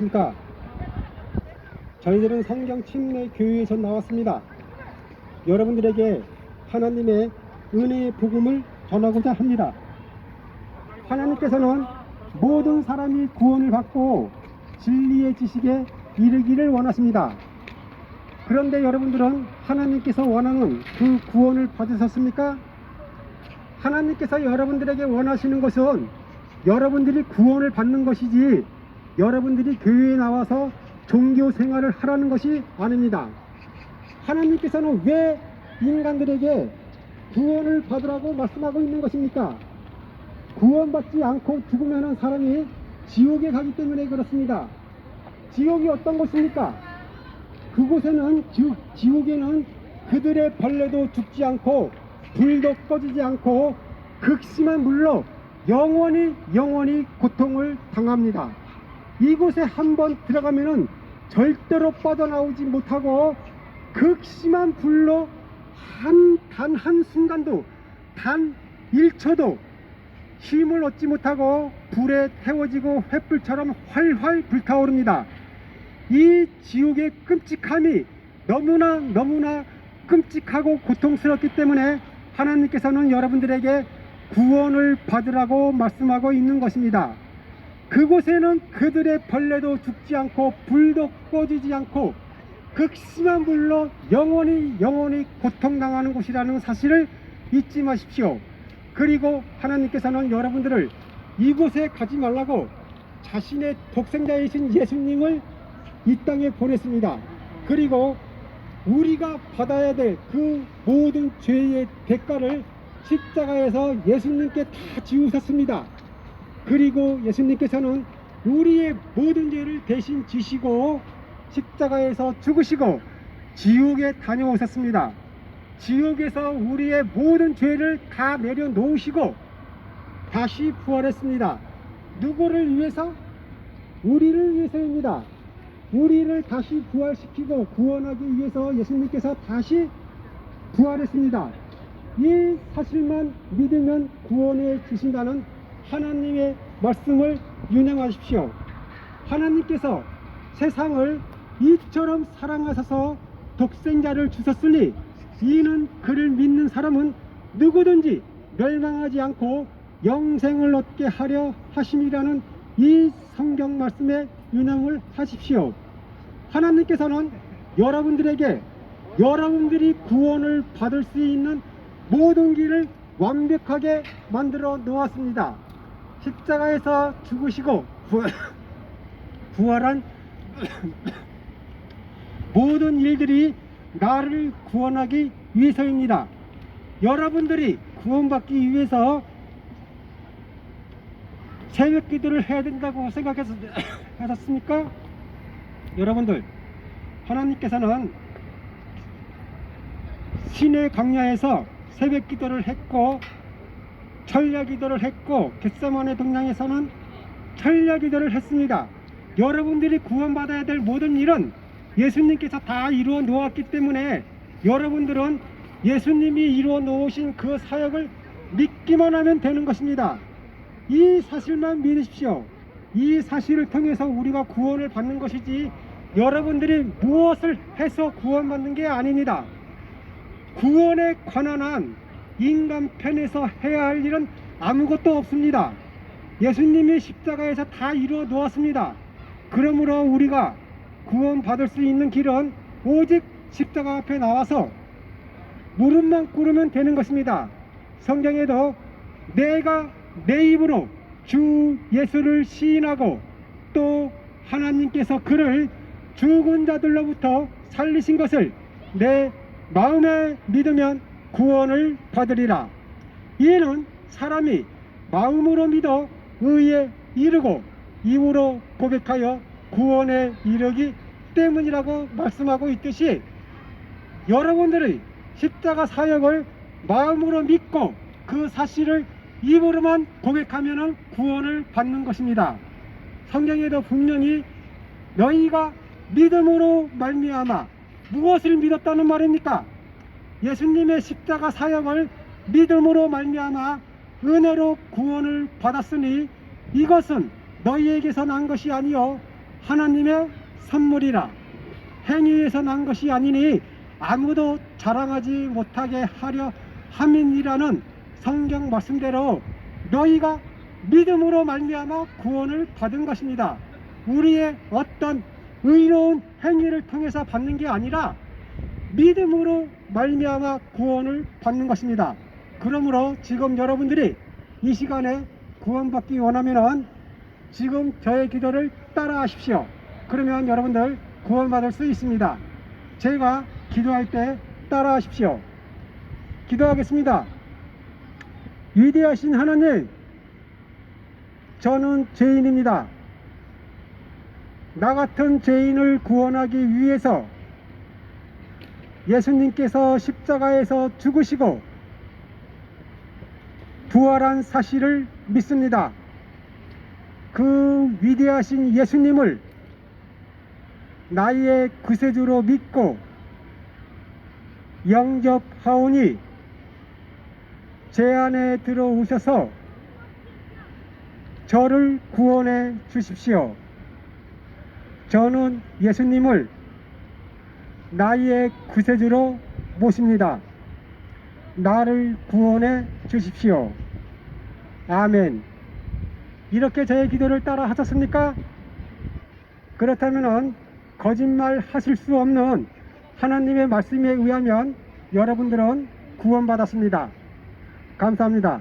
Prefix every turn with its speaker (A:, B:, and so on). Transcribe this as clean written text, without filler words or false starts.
A: 안녕하십니까. 저희들은 성경 침례 교회에서 나왔습니다. 여러분들에게 하나님의 은혜의 복음을 전하고자 합니다. 하나님께서는 모든 사람이 구원을 받고 진리의 지식에 이르기를 원하십니다. 그런데 여러분들은 하나님께서 원하는 그 구원을 받으셨습니까? 하나님께서 여러분들에게 원하시는 것은 여러분들이 구원을 받는 것이지 여러분들이 교회에 나와서 종교 생활을 하라는 것이 아닙니다. 하나님께서는 왜 인간들에게 구원을 받으라고 말씀하고 있는 것입니까? 구원받지 않고 죽으면 사람이 지옥에 가기 때문에 그렇습니다. 지옥이 어떤 곳입니까? 그곳에는 지옥에는 그들의 벌레도 죽지 않고 불도 꺼지지 않고 극심한 물로 영원히 고통을 당합니다. 이곳에 한번 들어가면은 절대로 빠져나오지 못하고 극심한 불로 단 한순간도 단 1초도 힘을 얻지 못하고 불에 태워지고 횃불처럼 활활 불타오릅니다. 이 지옥의 끔찍함이 너무나 끔찍하고 고통스럽기 때문에 하나님께서는 여러분들에게 구원을 받으라고 말씀하고 있는 것입니다. 그곳에는 그들의 벌레도 죽지 않고 불도 꺼지지 않고 극심한 불로 영원히 고통당하는 곳이라는 사실을 잊지 마십시오. 그리고 하나님께서는 여러분들을 이곳에 가지 말라고 자신의 독생자이신 예수님을 이 땅에 보냈습니다. 그리고 우리가 받아야 될 그 모든 죄의 대가를 십자가에서 예수님께 다 지우셨습니다. 그리고 예수님께서는 우리의 모든 죄를 대신 지시고 십자가에서 죽으시고 지옥에 다녀오셨습니다. 지옥에서 우리의 모든 죄를 다 내려놓으시고 다시 부활했습니다. 누구를 위해서? 우리를 위해서입니다. 우리를 다시 부활시키고 구원하기 위해서 예수님께서 다시 부활했습니다. 이 사실만 믿으면 구원해 주신다는 하나님의 말씀을 유념하십시오. 하나님께서 세상을 이처럼 사랑하셔서 독생자를 주셨으니 이는 그를 믿는 사람은 누구든지 멸망하지 않고 영생을 얻게 하려 하심이라는 이 성경 말씀에 유념을 하십시오. 하나님께서는 여러분들에게 여러분들이 구원을 받을 수 있는 모든 길을 완벽하게 만들어 놓았습니다. 십자가에서 죽으시고 부활한 모든 일들이 나를 구원하기 위해서입니다. 여러분들이 구원받기 위해서 새벽 기도를 해야 된다고 생각하셨습니까? 여러분들, 하나님께서는 시내 광야에서 새벽 기도를 했고 철야 기도를 했고 겟세마네 동양에서는 철야 기도를 했습니다. 여러분들이 구원받아야 될 모든 일은 예수님께서 다 이루어 놓았기 때문에 여러분들은 예수님이 이루어 놓으신 그 사역을 믿기만 하면 되는 것입니다. 이 사실만 믿으십시오. 이 사실을 통해서 우리가 구원을 받는 것이지 여러분들이 무엇을 해서 구원받는 게 아닙니다. 구원에 관한 한 인간 편에서 해야 할 일은 아무것도 없습니다. 예수님이 십자가에서 다 이루어 놓았습니다. 그러므로 우리가 구원받을 수 있는 길은 오직 십자가 앞에 나와서 무릎만 꿇으면 되는 것입니다. 성경에도 내가 내 입으로 주 예수를 시인하고 또 하나님께서 그를 죽은 자들로부터 살리신 것을 내 마음에 믿으면 구원을 받으리라. 이는 사람이 마음으로 믿어 의에 이르고 입으로 고백하여 구원에 이르기 때문이라고 말씀하고 있듯이 여러분들의 십자가 사역을 마음으로 믿고 그 사실을 입으로만 고백하면 구원을 받는 것입니다. 성경에도 분명히 너희가 믿음으로 말미암아 무엇을 믿었다는 말입니까? 예수님의 십자가 사역을 믿음으로 말미암아 은혜로 구원을 받았으니 이것은 너희에게서 난 것이 아니요 하나님의 선물이라 행위에서 난 것이 아니니 아무도 자랑하지 못하게 하려 함이니라는 성경 말씀대로 너희가 믿음으로 말미암아 구원을 받은 것입니다. 우리의 어떤 의로운 행위를 통해서 받는 게 아니라 믿음으로 말미암아 구원을 받는 것입니다. 그러므로 지금 여러분들이 이 시간에 구원받기 원하면은 지금 저의 기도를 따라 하십시오. 그러면 여러분들 구원받을 수 있습니다. 제가 기도할 때 따라 하십시오. 기도하겠습니다. 위대하신 하나님, 저는 죄인입니다. 나 같은 죄인을 구원하기 위해서 예수님께서 십자가에서 죽으시고 부활한 사실을 믿습니다. 그 위대하신 예수님을 나의 구세주로 믿고 영접하오니 제 안에 들어오셔서 저를 구원해 주십시오. 저는 예수님을 나의 구세주로 모십니다. 나를 구원해 주십시오. 아멘. 이렇게 저의 기도를 따라 하셨습니까? 그렇다면 거짓말 하실 수 없는 하나님의 말씀에 의하면 여러분들은 구원받았습니다. 감사합니다.